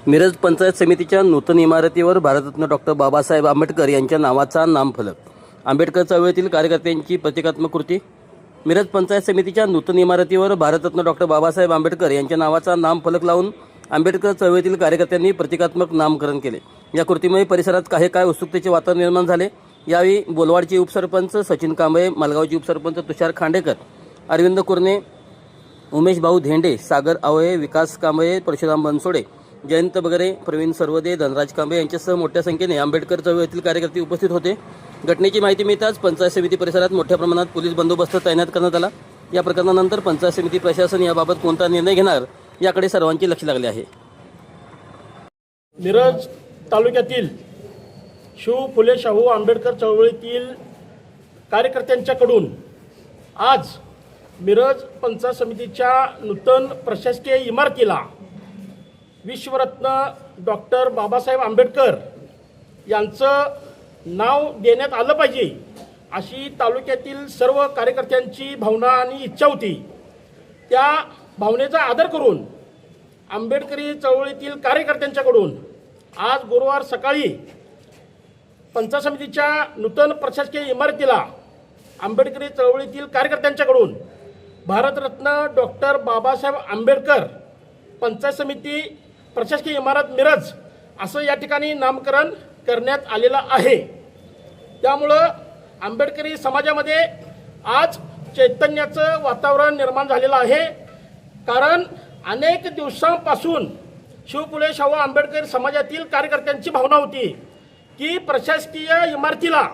मिरज पंचायत समितीच्या नूतन इमारतीवर भारतरत्न डॉक्टर बाबासाहेब आंबेडकर यांच्या नावाचा नामफलक. आंबेडकर चळवळीतील कार्यकर्त्यांची प्रतिकात्मक कृती. मिरज पंचायत समितीच्या नूतन इमारतीवर भारतरत्न डॉक्टर बाबासाहेब आंबेडकर यांच्या नावाचा नामफलक लावून आंबेडकर चळवळीतील कार्यकर्त्यांनी प्रतिकात्मक नामकरण केले. या कृतीमुळे परिसरात काही काय उत्सुकतेचे वातावरण निर्माण झाले. यावेळी बोलवाडचे उपसरपंच सचिन कांबळे, मालगावचे उपसरपंच तुषार खांडेकर, अरविंद कुरणे, उमेश भाऊ धेंडे, सागर आवळे, विकास कांबळे, परशुराम बनसोडे, जयंत बगरे, प्रवीण सर्वदे, धनराज कांबळे यांच्यासह मोठ्या संख्येने आंबेडकर चळवळीतील कार्यकर्ते उपस्थित होते. घटनेची माहिती मिळताच पंचायत समिती परिसरात मोठ्या प्रमाणात पोलीस बंदोबस्त तैनात करण्यात आला. या प्रकरणानंतर पंचायत समिती प्रशासन याबाबत कोणता निर्णय घेणार याकडे सर्वांचे लक्ष लागले आहे. मिरज तालुक्यातील शिव फुले शाहू आंबेडकर चळवळीतील कार्यकर्त्यांच्याकडून आज मिरज पंचायत समितीच्या नूतन प्रशासकीय इमारतीला विश्वरत्न डॉक्टर बाबासाहेब आंबेडकर यांचं नाव देण्यात आलं पाहिजे अशी तालुक्यातील सर्व कार्यकर्त्यांची भावना आणि इच्छा होती. त्या भावनेचा आदर करून आंबेडकरी चळवळीतील कार्यकर्त्यांच्याकडून आज गुरुवार सकाळी पंचायत समितीच्या नूतन प्रशासकीय इमारतीला आंबेडकरी चळवळीतील कार्यकर्त्यांच्याकडून भारतरत्न डॉक्टर बाबासाहेब आंबेडकर पंचायत समिती प्रशासकीय इमारत मिरज असं या ठिकाणी नामकरण करण्यात आलेलं आहे. त्यामुळं आंबेडकरी समाजामध्ये आज चैतन्याचं वातावरण निर्माण झालेलं आहे. कारण अनेक दिवसांपासून शिव फुले शाहू आंबेडकर समाजातील कार्यकर्त्यांची भावना होती की प्रशासकीय इमारतीला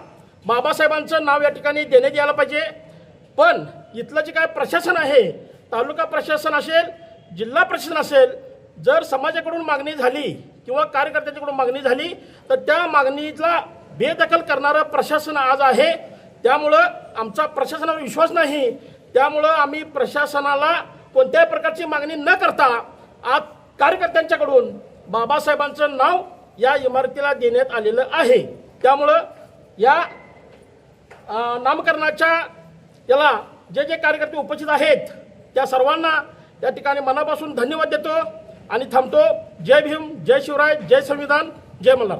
बाबासाहेबांचं नाव या ठिकाणी देण्यात यायला पाहिजे. पण इथलं जे काय प्रशासन आहे, तालुका प्रशासन असेल, जिल्हा प्रशासन असेल, जर समाजाकडून मागणी झाली किंवा कार्यकर्त्यांच्याकडून मागणी झाली तर त्या मागणीला बेदखल करणारं प्रशासन आज आहे. त्यामुळं आमचा प्रशासनावर विश्वास नाही. त्यामुळं आम्ही प्रशासनाला कोणत्याही प्रकारची मागणी न करता आज कार्यकर्त्यांच्याकडून बाबासाहेबांचं नाव या इमारतीला देण्यात आलेलं आहे. त्यामुळं या नामकरणाच्या याला जे जे कार्यकर्ते उपस्थित आहेत त्या सर्वांना या ठिकाणी मनापासून धन्यवाद देतो आणि थांबतो. जय भीम, जय शिवराय, जय संविधान, जय मल्हार.